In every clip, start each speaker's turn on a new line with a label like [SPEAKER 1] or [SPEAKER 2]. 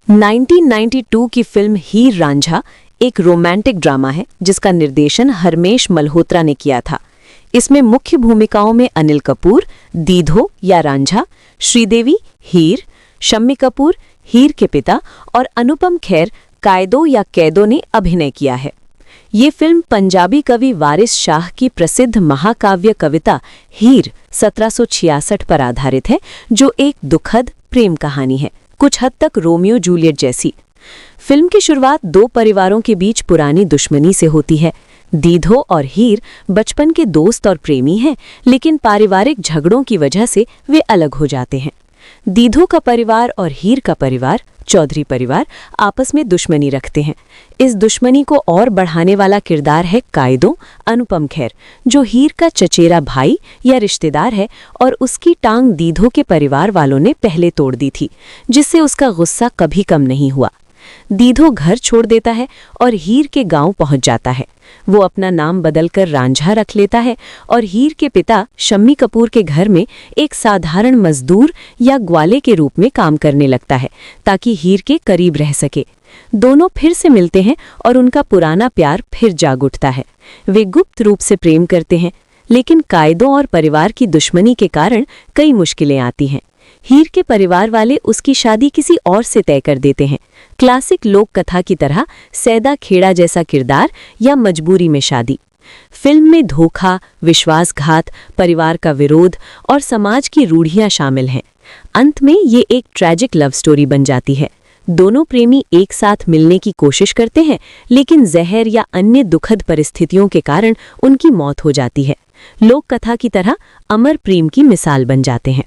[SPEAKER 1] 1992 की फिल्म हीर रांझा एक romantic drama है जिसका निर्देशन हरमेश मल्होत्रा ने किया था। इसमें मुख्य भूमिकाओं में अनिल कपूर दीधो या रांझा, श्रीदेवी हीर, शम्मी कपूर हीर के पिता और अनुपम खेर कायदो या कैदो ने अभिनय किया है। ये फिल्म पंजाबी कवि वारिस शाह की प्रसिद्ध महाकाव्य कविता हीर 1766 पर आधारित है, जो एक दुखद प्रेम कहानी है, कुछ हद तक रोमियो जूलियट जैसी। फिल्म की शुरुआत दो परिवारों के बीच पुरानी दुश्मनी से होती है। दीधो और हीर बचपन के दोस्त और प्रेमी हैं, लेकिन पारिवारिक झगड़ों की वजह से वे अलग हो जाते हैं। दीधो का परिवार और हीर का परिवार, चौधरी परिवार, आपस में दुश्मनी रखते हैं। इस दुश्मनी को और बढ़ाने वाला किरदार है कायदो, अनुपम खेर, जो हीर का चचेरा भाई या रिश्तेदार है और उसकी टांग दीधो के परिवार वालों ने पहले तोड़ दी थी, जिससे उसका गुस्सा कभी कम नहीं हुआ। दीधो घर छोड़ देता है और हीर के गांव पहुंच जाता है। वो अपना नाम बदलकर रांझा रख लेता है और हीर के पिता शम्मी कपूर के घर में एक साधारण मजदूर या ग्वाले के रूप में काम करने लगता है, ताकि हीर के करीब रह सके। दोनों फिर से मिलते हैं और उनका पुराना प्यार फिर जाग उठता है। वे गुप्त रूप से प्रेम करते हैं, लेकिन कायदों और परिवार की दुश्मनी के कारण कई मुश्किलें आती हैं। हीर के परिवार वाले उसकी शादी किसी और से तय कर देते हैं। क्लासिक लोक कथा की तरह सैदा खेड़ा जैसा किरदार या मजबूरी में शादी। फिल्म में धोखा, विश्वासघात, परिवार का विरोध और समाज की रूढ़ियां शामिल हैं। अंत में ये एक ट्रैजिक लव स्टोरी बन जाती है। दोनों प्रेमी एक साथ मिलने की कोशिश करते हैं, लेकिन जहर या अन्य दुखद परिस्थितियों के कारण उनकी मौत हो जाती है। लोक कथा की तरह अमर प्रेम की मिसाल बन जाते हैं।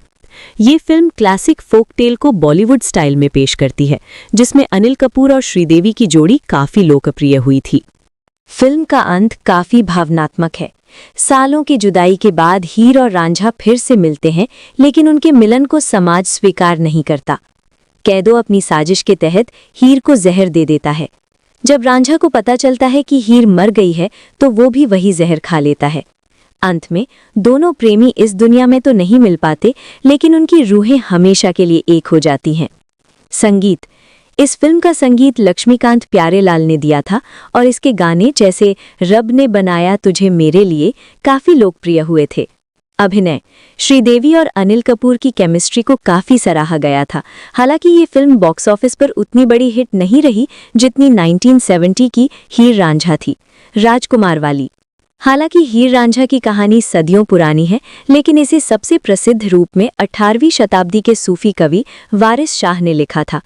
[SPEAKER 1] ये फिल्म क्लासिक फोक टेल को बॉलीवुड स्टाइल में पेश करती है, जिसमें अनिल कपूर और श्रीदेवी की जोड़ी काफी लोकप्रिय हुई थी। फिल्म का अंत काफी भावनात्मक है। सालों की जुदाई के बाद हीर और रांझा फिर से मिलते हैं, लेकिन उनके मिलन को समाज स्वीकार नहीं करता। कैदो अपनी साजिश के तहत हीर को जहर दे देता है। जब रांझा को पता चलता है कि हीर मर गई है, तो वो भी वही जहर खा लेता है। अंत में दोनों प्रेमी इस दुनिया में तो नहीं मिल पाते, लेकिन उनकी रूहें हमेशा के लिए एक हो जाती हैं। संगीत। इस फिल्म का संगीत लक्ष्मीकांत प्यारेलाल ने दिया था और इसके गाने जैसे रब ने बनाया तुझे मेरे लिए काफी लोकप्रिय हुए थे। अभिनय। श्रीदेवी और अनिल कपूर की केमिस्ट्री को काफी सराहा गया था। हालांकि ये फिल्म बॉक्स ऑफिस पर उतनी बड़ी हिट नहीं रही जितनी 1970 की हीर रांझा थी। राजकुमार वाली। हालांकि हीर रांझा की कहानी सदियों पुरानी है, लेकिन इसे सबसे प्रसिद्ध रूप में 18वीं शताब्दी के सूफी कवि वारिस शाह ने लिखा था।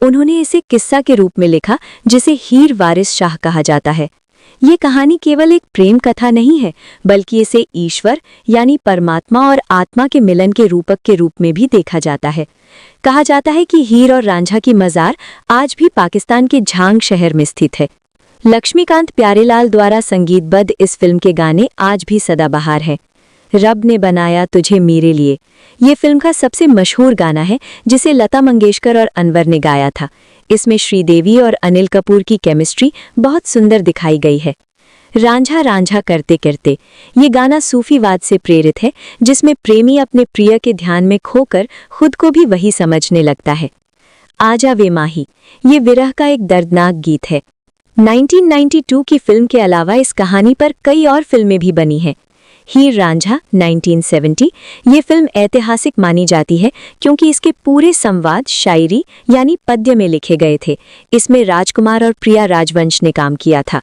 [SPEAKER 1] उन्होंने इसे किस्सा के रूप में लिखा, जिसे हीर वारिस शाह कहा जाता है। ये कहानी केवल एक प्रेम कथा नहीं है, बल्कि इसे ईश्वर यानी परमात्मा और आत्मा के मिलन के रूपक के रूप में भी देखा जाता है। कहा जाता है कि हीर और रांझा की मज़ार आज भी पाकिस्तान के झांग शहर में स्थित है। लक्ष्मीकांत प्यारेलाल द्वारा संगीतबद्ध इस फिल्म के गाने आज भी सदाबहार हैं। रब ने बनाया तुझे मेरे लिए, ये फिल्म का सबसे मशहूर गाना है, जिसे लता मंगेशकर और अनवर ने गाया था। इसमें श्रीदेवी और अनिल कपूर की केमिस्ट्री बहुत सुंदर दिखाई गई है। रांझा रांझा करते करते, ये गाना सूफीवाद से प्रेरित है, जिसमें प्रेमी अपने प्रिय के ध्यान में खोकर खुद को भी वही समझने लगता है। आजा वे माही, ये विरह का एक दर्दनाक गीत है। 1992 की फिल्म के अलावा इस कहानी पर कई और फिल्में भी बनी हैं। हीर रांझा 1970, ये फिल्म ऐतिहासिक मानी जाती है क्योंकि इसके पूरे संवाद शायरी यानी पद्य में लिखे गए थे। इसमें राजकुमार और प्रिया राजवंश ने काम किया था।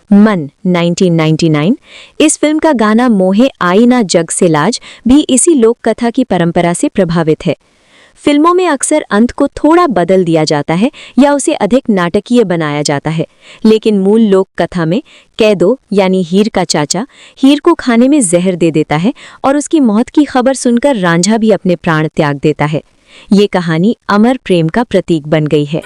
[SPEAKER 1] मन 1999, इस फिल्म का गाना मोहे आई ना जग से लाज भी इसी लोक कथा की परंपरा से प्रभावित है। फिल्मों में अक्सर अंत को थोड़ा बदल दिया जाता है या उसे अधिक नाटकीय बनाया जाता है, लेकिन मूल लोक कथा में कैदो यानी हीर का चाचा हीर को खाने में जहर दे देता है और उसकी मौत की खबर सुनकर रांझा भी अपने प्राण त्याग देता है। ये कहानी अमर प्रेम का प्रतीक बन गई है।